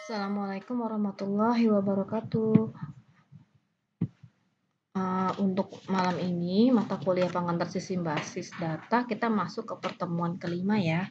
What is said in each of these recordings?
Assalamualaikum warahmatullahi wabarakatuh. Untuk malam ini mata kuliah pengantar sistem basis data kita masuk ke pertemuan kelima ya.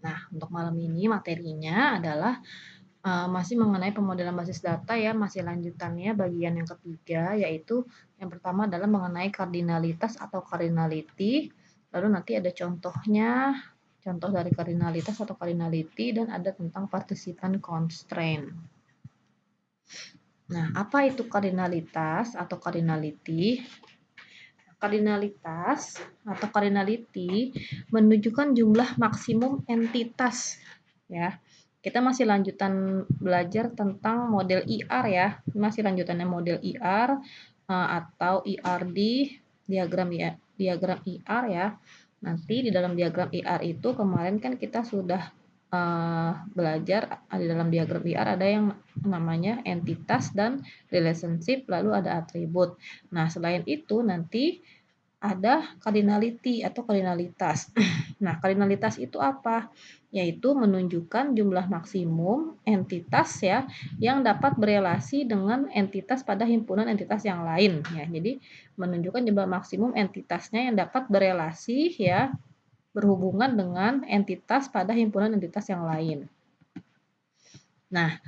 Nah, untuk malam ini materinya adalah masih mengenai pemodelan basis data ya, masih lanjutannya bagian yang ketiga, yaitu yang pertama adalah mengenai kardinalitas atau cardinality. Lalu nanti ada contohnya, contoh dari kardinalitas atau cardinality, dan ada tentang participant constraint. Nah, apa itu kardinalitas atau cardinality? Kardinalitas atau cardinality menunjukkan jumlah maksimum entitas ya. Kita masih lanjutan belajar tentang model IR ya. Masih lanjutannya model IR atau IRD, diagram IR ya. Nanti di dalam diagram IR itu kemarin kan kita sudah belajar di dalam diagram IR ada yang namanya entitas dan relationship, lalu ada atribut. Nah, selain itu nanti ada cardinality atau cardinalitas. Nah, cardinalitas itu apa? Yaitu menunjukkan jumlah maksimum entitas ya yang dapat berelasi dengan entitas pada himpunan entitas yang lain ya. Jadi menunjukkan jumlah maksimum entitasnya yang dapat berelasi ya, berhubungan dengan entitas pada himpunan entitas yang lain. Nah,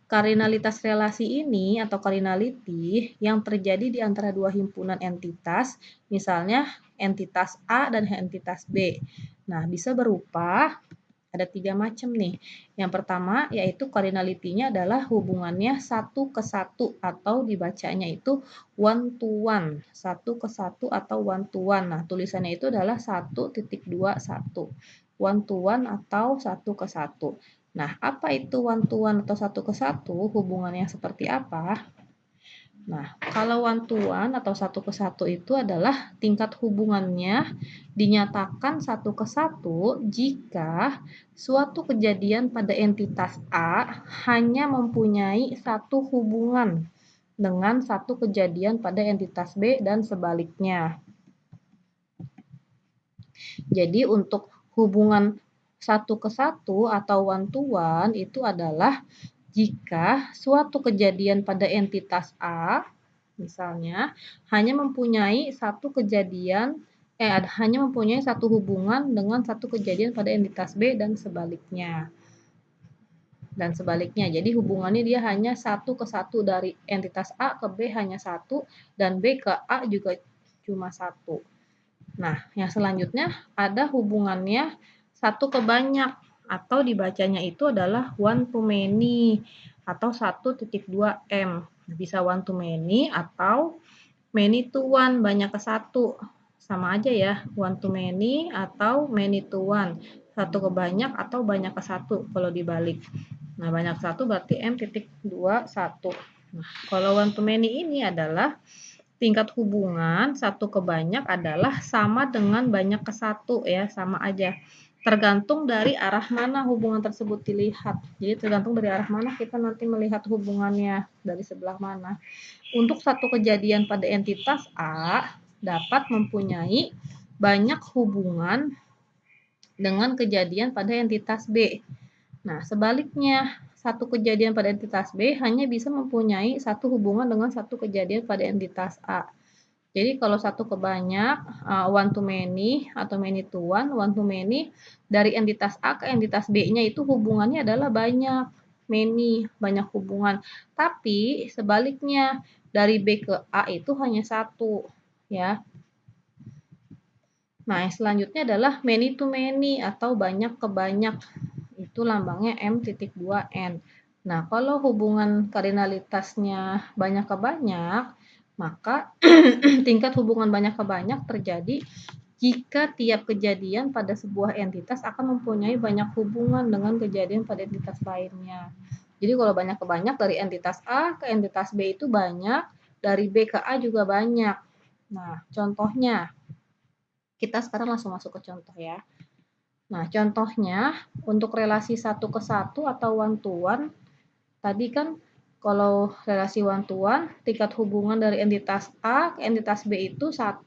kardinalitas relasi ini atau cardinality yang terjadi di antara dua himpunan entitas, misalnya entitas A dan entitas B. Nah, bisa berupa ada 3 macam nih. Yang pertama yaitu cardinality-nya adalah hubungannya 1 ke 1 atau dibacanya itu one to one, 1 ke 1 atau one to one. Nah, tulisannya itu adalah 1.21, one to one atau 1 ke 1. Nah, apa itu one to one atau 1 ke 1? Hubungannya seperti apa? Nah, kalau one to one atau 1 ke 1 itu adalah tingkat hubungannya dinyatakan 1 ke 1 jika suatu kejadian pada entitas A hanya mempunyai satu hubungan dengan satu kejadian pada entitas B dan sebaliknya. Jadi untuk hubungan 1 ke 1 atau one to one itu adalah jika suatu kejadian pada entitas A misalnya hanya mempunyai satu kejadian hanya mempunyai satu hubungan dengan satu kejadian pada entitas B dan sebaliknya. Jadi hubungannya dia hanya 1 ke 1 dari entitas A ke B hanya 1 dan B ke A juga cuma 1. Nah, yang selanjutnya ada hubungannya 1 ke banyak atau dibacanya itu adalah one to many atau 1.2M. Bisa one to many atau many to one, banyak ke 1. Sama aja ya, one to many atau many to one. 1 ke banyak atau banyak ke 1 kalau dibalik. Nah, banyak 1 berarti M.21. Nah, kalau one to many ini adalah tingkat hubungan 1 ke banyak adalah sama dengan banyak ke 1 ya, sama aja. Tergantung dari arah mana hubungan tersebut dilihat. Jadi tergantung dari arah mana kita nanti melihat hubungannya, dari sebelah mana. Untuk satu kejadian pada entitas A dapat mempunyai banyak hubungan dengan kejadian pada entitas B. Nah, sebaliknya, satu kejadian pada entitas B hanya bisa mempunyai satu hubungan dengan satu kejadian pada entitas A. Jadi kalau satu ke banyak, one to many atau many to one to many, dari entitas A ke entitas B-nya itu hubungannya adalah banyak, many, banyak hubungan. Tapi sebaliknya, dari B ke A itu hanya satu, ya. Nah, yang selanjutnya adalah many to many atau banyak ke banyak. Itu lambangnya M.2N. Nah, kalau hubungan kardinalitasnya banyak ke banyak, maka tingkat hubungan banyak ke banyak terjadi jika tiap kejadian pada sebuah entitas akan mempunyai banyak hubungan dengan kejadian pada entitas lainnya. Jadi kalau banyak ke banyak dari entitas A ke entitas B itu banyak, dari B ke A juga banyak. Nah, contohnya, kita sekarang langsung masuk ke contoh ya. Nah, contohnya untuk relasi 1 ke 1 atau one to one, tadi kan kalau relasi one to one, tingkat hubungan dari entitas A ke entitas B itu 1,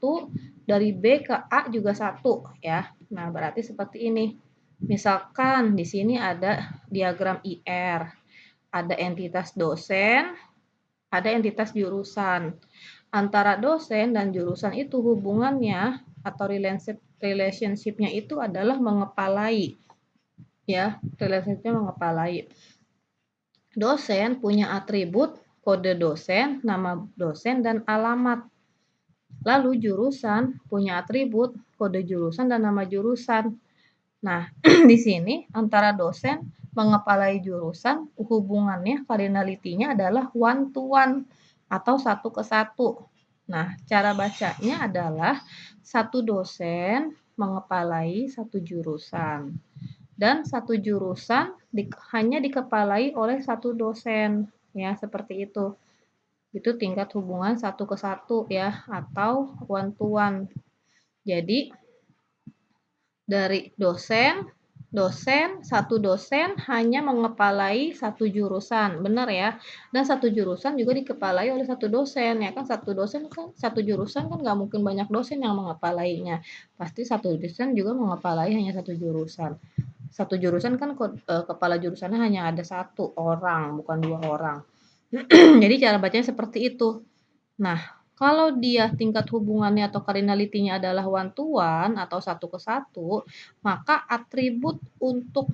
dari B ke A juga 1 ya. Nah, berarti seperti ini. Misalkan di sini ada diagram IR, ada entitas dosen, ada entitas jurusan. Antara dosen dan jurusan itu hubungannya atau relationship-nya itu adalah mengepalai. Ya, relationship-nya mengepalai. Dosen punya atribut kode dosen, nama dosen, dan alamat. Lalu jurusan punya atribut kode jurusan dan nama jurusan. Nah, di sini antara dosen mengepalai jurusan, hubungannya cardinality-nya adalah one to one atau satu ke satu. Nah, cara bacanya adalah satu dosen mengepalai satu jurusan. Dan satu jurusan hanya dikepalai oleh satu dosen. Ya, seperti itu. Itu tingkat hubungan satu ke satu ya, atau one to one. Jadi, dari satu dosen hanya mengepalai satu jurusan, benar ya. Dan satu jurusan juga dikepalai oleh satu dosen, ya kan. Satu jurusan kan nggak mungkin banyak dosen yang mengepalainya. Pasti satu dosen juga mengepalai hanya satu jurusan. Satu jurusan kan kepala jurusannya hanya ada satu orang, bukan dua orang. Jadi cara bacanya seperti itu. Nah, kalau dia tingkat hubungannya atau cardinality-nya adalah one to one atau satu ke satu, maka atribut untuk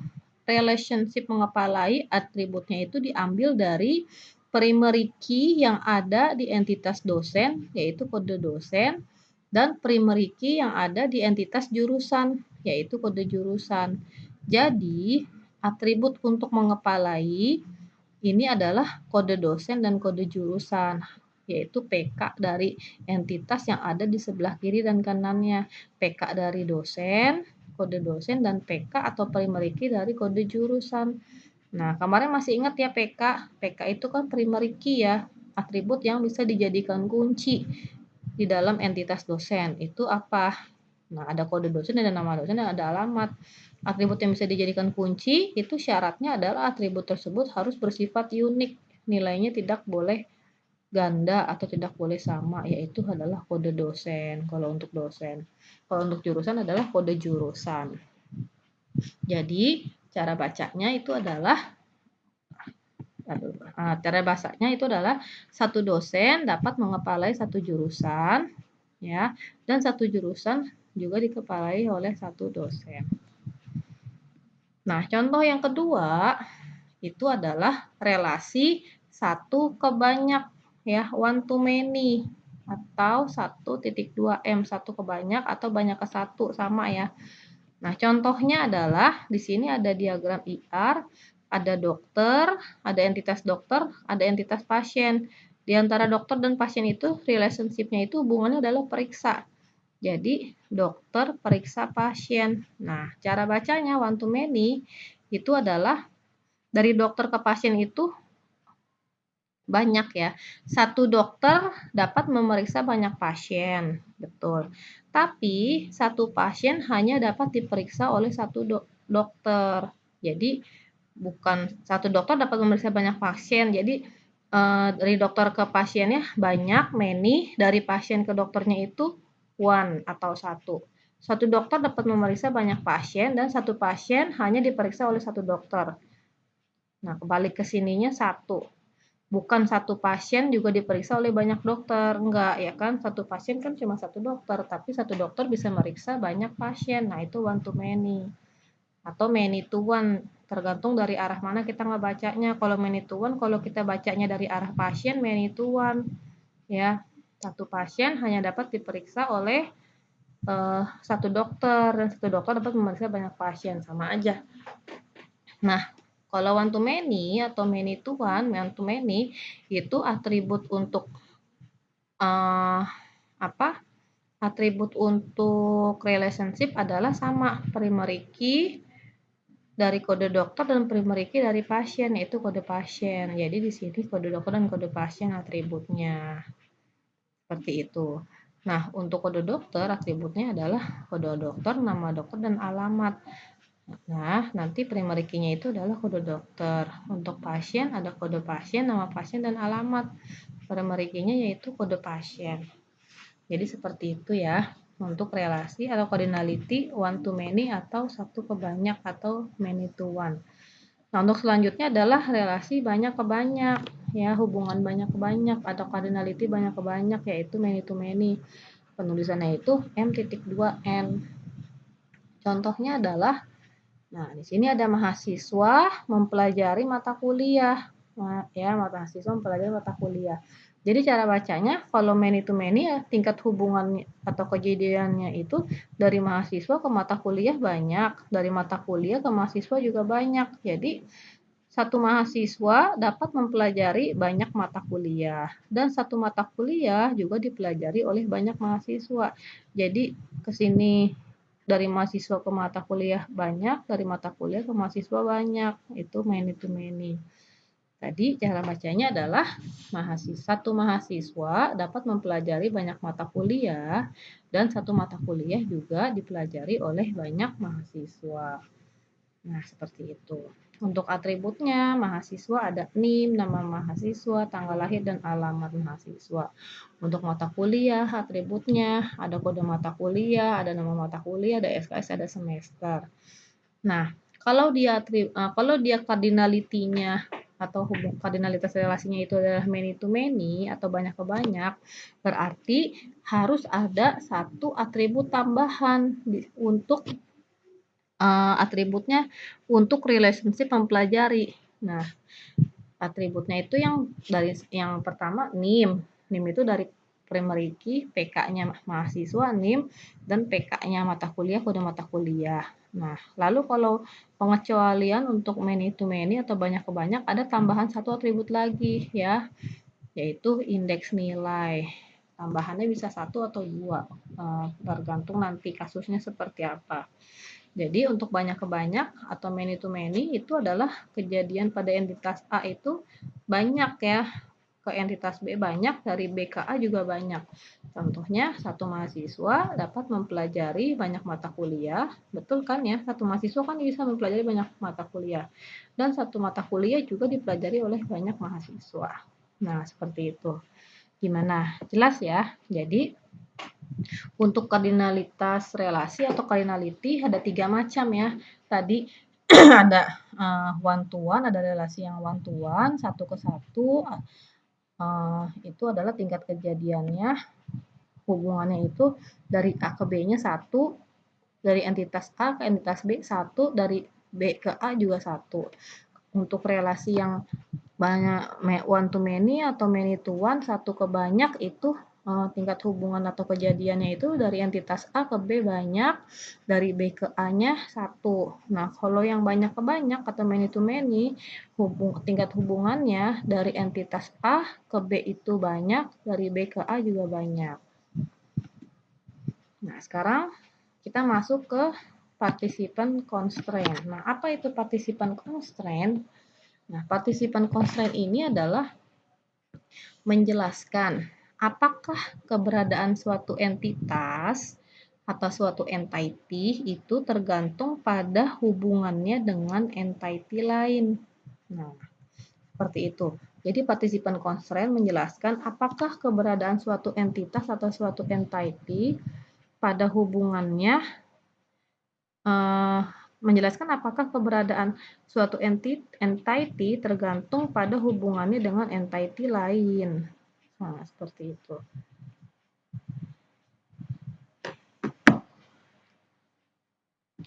relationship mengepalai, atributnya itu diambil dari primary key yang ada di entitas dosen, yaitu kode dosen, dan primary key yang ada di entitas jurusan, yaitu kode jurusan. Jadi, atribut untuk mengepalai ini adalah kode dosen dan kode jurusan, yaitu PK dari entitas yang ada di sebelah kiri dan kanannya. PK dari dosen, kode dosen, dan PK atau primary key dari kode jurusan. Nah, kemarin masih ingat ya PK? PK itu kan primary key ya, atribut yang bisa dijadikan kunci di dalam entitas dosen. Itu apa? Nah, ada kode dosen, ada nama dosen, dan ada alamat. Atribut yang bisa dijadikan kunci itu syaratnya adalah atribut tersebut harus bersifat unik. Nilainya tidak boleh ganda atau tidak boleh sama, yaitu adalah kode dosen kalau untuk dosen. Kalau untuk jurusan adalah kode jurusan. Jadi, cara bacanya itu adalah satu dosen dapat mengepalai satu jurusan, ya, dan satu jurusan juga dikepalai oleh satu dosen. Nah, contoh yang kedua itu adalah relasi satu ke banyak, ya, one to many atau 1.2M, satu ke banyak atau banyak ke satu, sama ya. Nah, contohnya adalah di sini ada diagram IR, ada dokter, ada entitas dokter, ada entitas pasien. Di antara dokter dan pasien itu relationship-nya itu hubungannya adalah periksa. Jadi, dokter periksa pasien. Nah, cara bacanya one to many itu adalah dari dokter ke pasien itu banyak ya. Satu dokter dapat memeriksa banyak pasien, betul. Tapi satu pasien hanya dapat diperiksa oleh satu dokter. Jadi bukan satu dokter dapat memeriksa banyak pasien. Jadi dari dokter ke pasiennya banyak, many, dari pasien ke dokternya itu one atau satu. Satu dokter dapat memeriksa banyak pasien dan satu pasien hanya diperiksa oleh satu dokter. Nah, kembali ke sininya satu. Bukan satu pasien juga diperiksa oleh banyak dokter, enggak ya kan, satu pasien kan cuma satu dokter, tapi satu dokter bisa meriksa banyak pasien. Nah, itu one to many atau many to one, tergantung dari arah mana kita ngebacanya. Kalau many to one, kalau kita bacanya dari arah pasien, many to one ya, satu pasien hanya dapat diperiksa oleh satu dokter dan satu dokter dapat memeriksa banyak pasien, sama aja. Nah, kalau one to many atau many to one to many itu atribut untuk atribut untuk relationship adalah sama, primary key dari kode dokter dan primary key dari pasien, yaitu kode pasien. Jadi di sini kode dokter dan kode pasien atributnya. Seperti itu. Nah, untuk kode dokter atributnya adalah kode dokter, nama dokter, dan alamat. Nah, nanti primary key-nya itu adalah kode dokter. Untuk pasien ada kode pasien, nama pasien, dan alamat. Primary key-nya yaitu kode pasien. Jadi seperti itu ya. untuk relasi atau cardinality one to many atau satu ke banyak atau many to one. Nah, untuk selanjutnya adalah relasi banyak ke banyak, ya, hubungan banyak ke banyak atau cardinality banyak ke banyak, yaitu many to many. Penulisannya itu M.2N. Contohnya adalah, nah, di sini ada mahasiswa mempelajari mata kuliah. Nah, ya, mahasiswa mempelajari mata kuliah. Jadi cara bacanya kalau many to many ya, tingkat hubungan atau kejadiannya itu dari mahasiswa ke mata kuliah banyak, dari mata kuliah ke mahasiswa juga banyak. Jadi satu mahasiswa dapat mempelajari banyak mata kuliah dan satu mata kuliah juga dipelajari oleh banyak mahasiswa. Jadi ke sini dari mahasiswa ke mata kuliah banyak, dari mata kuliah ke mahasiswa banyak. Itu many to many. Tadi cara bacanya adalah satu mahasiswa dapat mempelajari banyak mata kuliah dan satu mata kuliah juga dipelajari oleh banyak mahasiswa. Nah, seperti itu. Untuk atributnya, mahasiswa ada NIM, nama mahasiswa, tanggal lahir, dan alamat mahasiswa. Untuk mata kuliah, atributnya ada kode mata kuliah, ada nama mata kuliah, ada SKS, ada semester. Nah, kalau dia cardinality-nya atau cardinalitas relasinya itu adalah many to many atau banyak ke banyak, berarti harus ada satu atribut tambahan untuk atributnya untuk relationship mempelajari. Nah, atributnya itu yang pertama NIM. NIM itu dari primary key, PK-nya mahasiswa NIM, dan PK-nya mata kuliah, kode mata kuliah. Nah, lalu kalau pengecualian untuk many to many atau banyak ke banyak ada tambahan satu atribut lagi ya, yaitu indeks nilai. Tambahannya bisa 1 atau 2, tergantung nanti kasusnya seperti apa. Jadi untuk banyak ke banyak atau many to many itu adalah kejadian pada entitas A itu banyak ya, ke entitas B banyak, dari B ke A juga banyak. Contohnya satu mahasiswa dapat mempelajari banyak mata kuliah, betul kan ya? Satu mahasiswa kan bisa mempelajari banyak mata kuliah. Dan satu mata kuliah juga dipelajari oleh banyak mahasiswa. Nah, seperti itu. Gimana? Jelas ya? Jadi untuk kardinalitas relasi atau cardinality ada 3 macam ya. Tadi ada one to one, ada relasi yang one to one, satu ke satu. Itu adalah tingkat kejadiannya, hubungannya itu dari A ke B-nya 1, dari entitas A ke entitas B 1, dari B ke A juga 1. Untuk relasi yang banyak one to many atau many to one, satu ke banyak, itu tingkat hubungan atau kejadiannya itu dari entitas A ke B banyak, dari B ke A-nya 1. Nah, kalau yang banyak ke banyak atau many to many, tingkat hubungannya dari entitas A ke B itu banyak, dari B ke A juga banyak. Nah, sekarang kita masuk ke participant constraint. Nah, apa itu participant constraint? Nah, participant constraint ini adalah menjelaskan apakah keberadaan suatu entitas atau suatu entity itu tergantung pada hubungannya dengan entity lain. Nah, seperti itu. Jadi participant constraint menjelaskan apakah keberadaan suatu entitas atau suatu entity pada hubungannya menjelaskan apakah keberadaan suatu entity tergantung pada hubungannya dengan entity lain. Nah, seperti itu.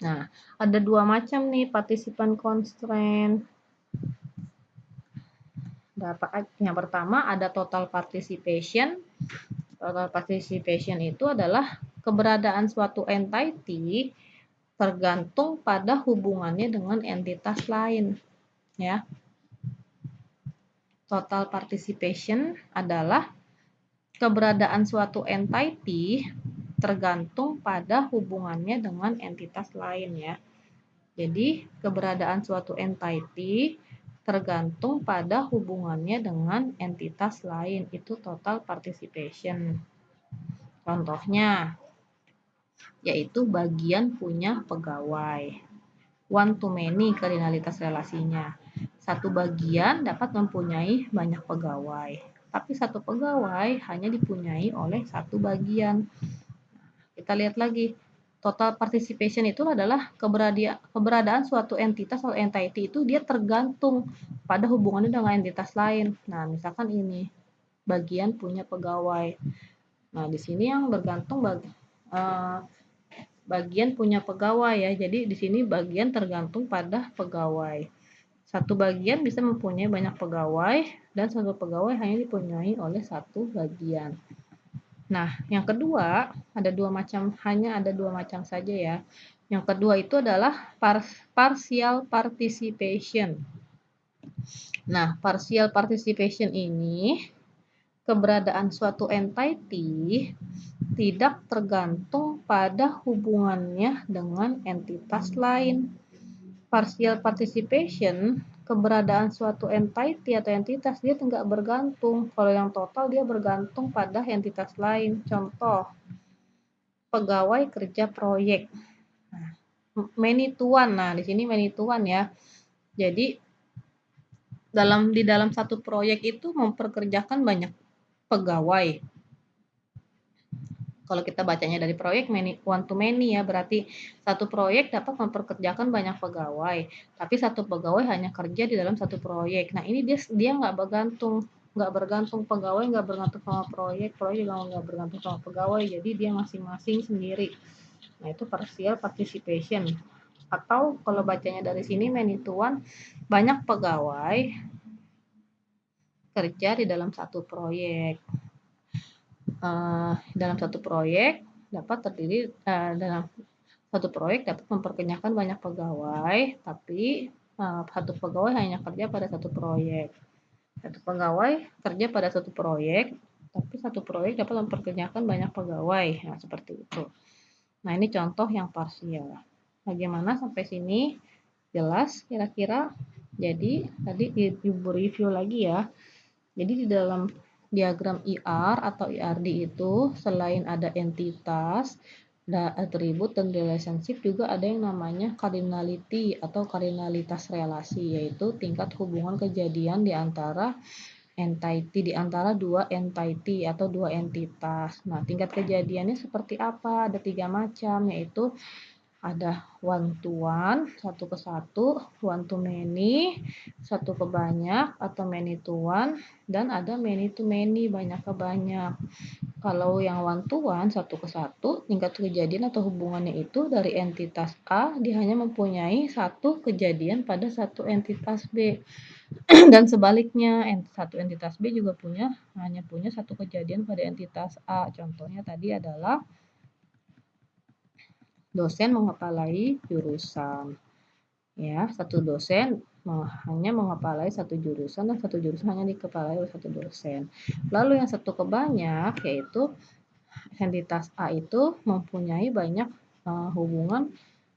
Nah, ada 2 macam nih participant constraint. Yang pertama ada total participation. Total participation itu adalah keberadaan suatu entity tergantung pada hubungannya dengan entitas lain, ya. Total participation adalah keberadaan suatu entity tergantung pada hubungannya dengan entitas lain ya. Jadi keberadaan suatu entity tergantung pada hubungannya dengan entitas lain, itu total participation. Contohnya yaitu bagian punya pegawai. One to many kardinalitas relasinya. Satu bagian dapat mempunyai banyak pegawai, tapi satu pegawai hanya dipunyai oleh satu bagian. kita lihat lagi. Total participation itu adalah keberadaan suatu entitas atau entity itu dia tergantung pada hubungannya dengan entitas lain. Nah, misalkan ini bagian punya pegawai. Nah, di sini yang bergantung bagian punya pegawai ya. Jadi di sini bagian tergantung pada pegawai. Satu bagian bisa mempunyai banyak pegawai dan satu pegawai hanya dipunyai oleh satu bagian. Nah, yang kedua hanya ada dua macam saja ya. Yang kedua itu adalah partial participation. Nah, partial participation ini keberadaan suatu entity tidak tergantung pada hubungannya dengan entitas lain. Partial participation, keberadaan suatu entity atau entitas dia tidak bergantung. Kalau yang total dia bergantung pada entitas lain. Contoh, pegawai kerja proyek. Nah, many to one. Nah, di sini many to one ya. Jadi di dalam satu proyek itu memperkerjakan banyak pegawai. Kalau kita bacanya dari proyek one to many ya, berarti satu proyek dapat memperkerjakan banyak pegawai, tapi satu pegawai hanya kerja di dalam satu proyek. Nah, ini dia nggak bergantung pegawai, nggak bergantung sama proyek juga nggak bergantung sama pegawai, jadi dia masing-masing sendiri. Nah, itu partial participation. Atau kalau bacanya dari sini many to one, banyak pegawai kerja di dalam satu proyek. Dalam satu proyek dapat memperkerjakan banyak pegawai, tapi satu pegawai hanya kerja pada satu proyek. Satu pegawai kerja pada satu proyek, tapi satu proyek dapat memperkerjakan banyak pegawai. Nah, seperti itu. Nah, ini contoh yang parsial. Bagaimana sampai sini? Jelas kira-kira? Jadi, tadi Ibu review lagi ya. Jadi, di dalam diagram IR atau IRD itu selain ada entitas, ada atribut dan relationship, juga ada yang namanya cardinality atau kardinalitas relasi, yaitu tingkat hubungan kejadian di antara dua entity atau dua entitas. Nah, tingkat kejadiannya seperti apa? Ada 3 macam, yaitu ada one to one, satu ke satu, one to many, satu ke banyak atau many to one, dan ada many to many, banyak ke banyak. Kalau yang one to one, satu ke satu, tingkat kejadian atau hubungannya itu dari entitas A, dia hanya mempunyai satu kejadian pada satu entitas B. Dan sebaliknya, satu entitas B juga hanya punya satu kejadian pada entitas A. Contohnya tadi adalah dosen mengepalai jurusan. Ya, satu dosen hanya mengepalai satu jurusan dan satu jurusan hanya dikepalai oleh satu dosen. Lalu yang satu ke banyak, yaitu entitas A itu mempunyai banyak hubungan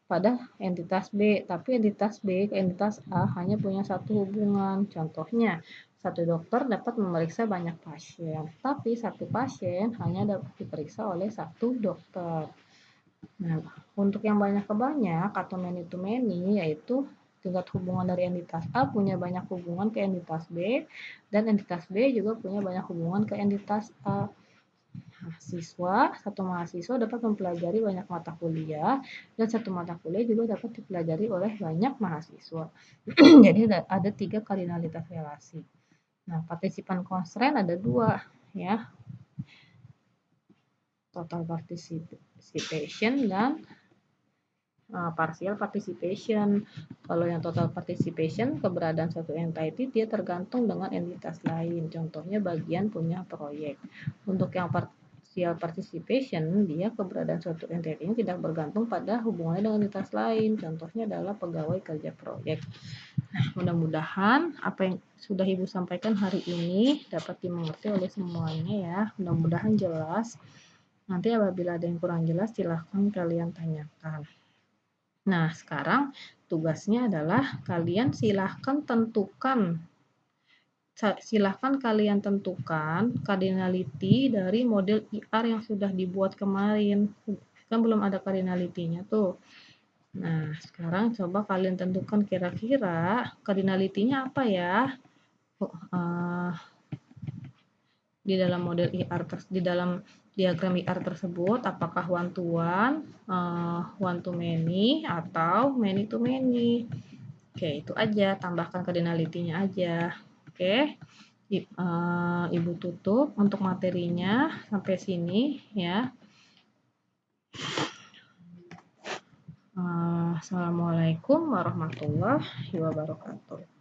pada entitas B, tapi entitas B ke entitas A hanya punya satu hubungan. Contohnya, satu dokter dapat memeriksa banyak pasien, tapi satu pasien hanya dapat diperiksa oleh satu dokter. Nah, untuk yang banyak ke banyak atau many to many, yaitu tingkat hubungan dari entitas A punya banyak hubungan ke entitas B, dan entitas B juga punya banyak hubungan ke entitas A. Satu mahasiswa dapat mempelajari banyak mata kuliah, dan satu mata kuliah juga dapat dipelajari oleh banyak mahasiswa. Jadi ada 3 kardinalitas relasi. Nah, partisipan constraint ada 2 ya. Total participation dan partial participation. Kalau yang total participation, keberadaan suatu entity dia tergantung dengan entitas lain. Contohnya bagian punya proyek. Untuk yang partial participation, dia keberadaan suatu entity ini tidak bergantung pada hubungannya dengan entitas lain. Contohnya adalah pegawai kerja proyek. Nah, mudah-mudahan apa yang sudah Ibu sampaikan hari ini dapat dimengerti oleh semuanya ya. Mudah-mudahan jelas. Nanti apabila ada yang kurang jelas, silahkan kalian tanyakan. Nah, sekarang tugasnya adalah kalian silahkan kalian tentukan cardinality dari model IR yang sudah dibuat kemarin. Kan belum ada cardinality-nya tuh. Nah, sekarang coba kalian tentukan kira-kira cardinality-nya apa ya? Di dalam model IR, di dalam diagram IR tersebut apakah one to one, one to many, atau many to many. Oke, itu aja, tambahkan cardinality-nya aja. Oke, Ibu tutup untuk materinya sampai sini ya. Assalamualaikum warahmatullahi wabarakatuh.